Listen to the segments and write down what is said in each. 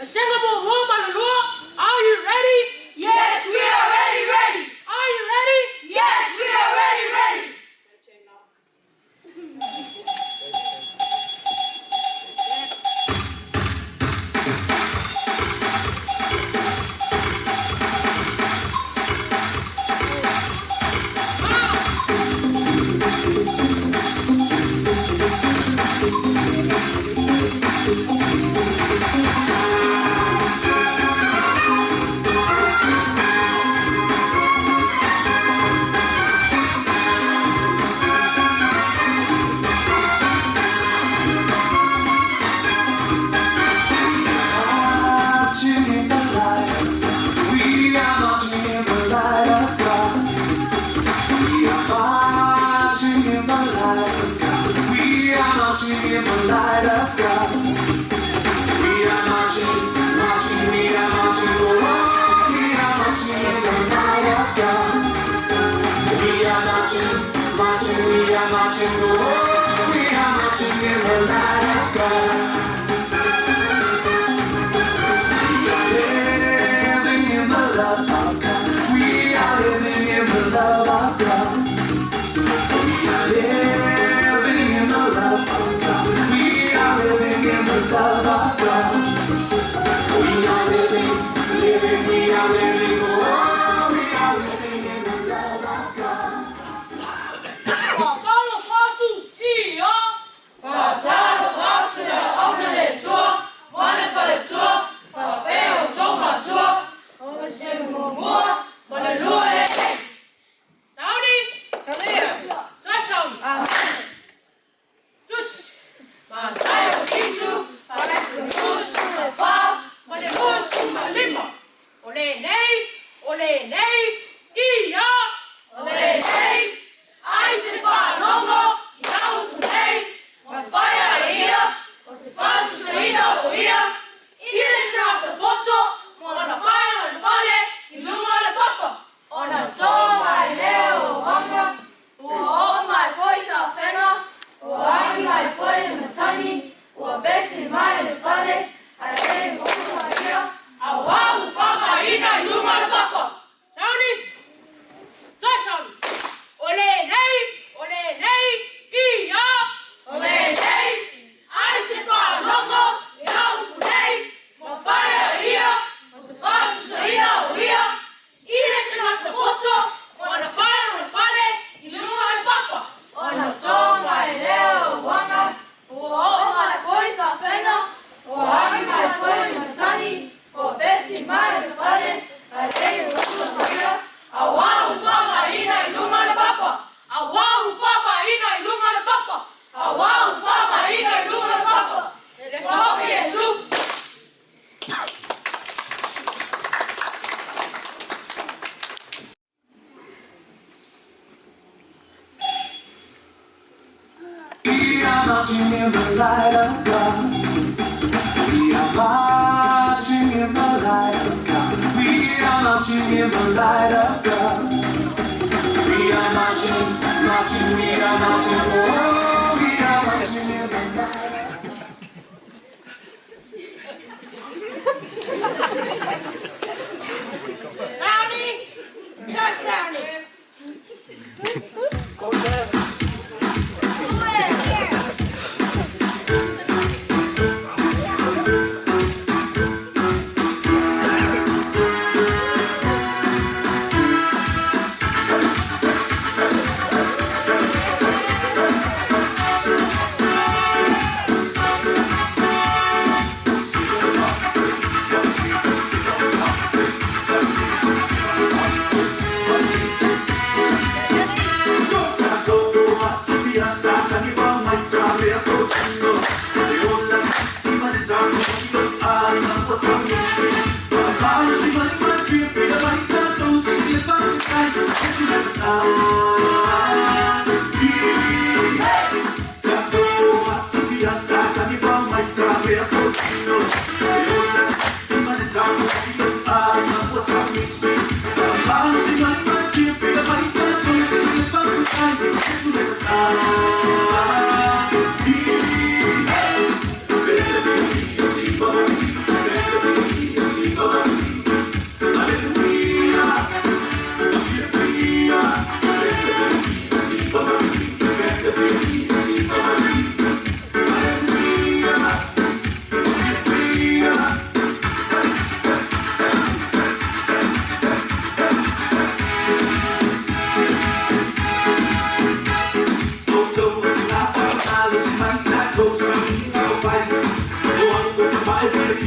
Singapore War Malulua, are you ready? Yes, we are ready, ready. Are you ready? Yes, we are ready, ready. In the light of God, we are marching, marching, we are marching, oh, we are marching in the light of God. We are marching, marching, we are marching, oh, we are marching in the light of God. We are living in the love of God. We are living in the love of God. We are living in the love of God. Living in the love of God. We are living, living, we are living, oh, we are living in the love of God. 把扎了花柱一摇，把扎了花柱的欧的脸说，我的发的说，把背后说话说，我是默默，我的路嘞。小李，小丽，再小李，就是。马才有艺术，把那个故事的发，我的故事嘛林嘛，我嘞嘞，我嘞嘞，一摇，我嘞嘞，爱是发龙龙，要不嘞，我发呀一呀，我是发出水的我呀，一人家的波多，我的发呀我的发嘞，一路我的爸爸，我的做买了我个，我买回家饭了。我爱买回来的餐饮，我背起买的饭嘞，还得我买呀，啊我无法买一袋路马的爸爸，小李，再小李，我嘞嘞，我嘞嘞，一摇，我嘞嘞，爱是发龙龙，要不嘞，我发呀一呀，我是发出水的我呀，一人是拿着波多，我的发呀我的发嘞，一路我的爸爸，我的做买了。我买回早饭了，我还没买回晚餐呢。我背起买的饭嘞，还得我的朋友。啊，我无法买一袋路马的爸爸，啊，我无法买一袋路马的爸爸，啊，我无法买一袋路马的爸爸。说给耶稣。Marching in the light of God. We are marching in the light of God. We are marching in the light of God. We are marching, marching, we are marching, oh, we are marching in the light of God. Soundy, just Soundy.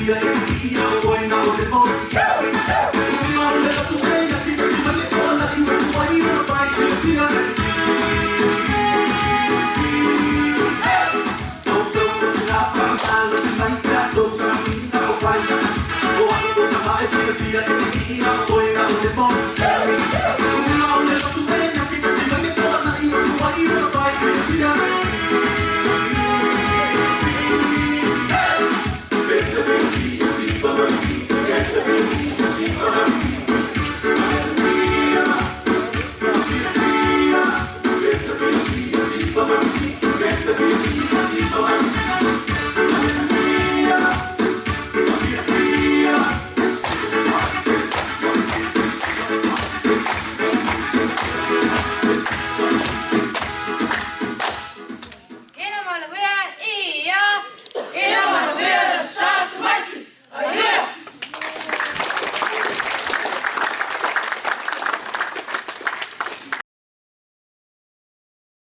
Ia e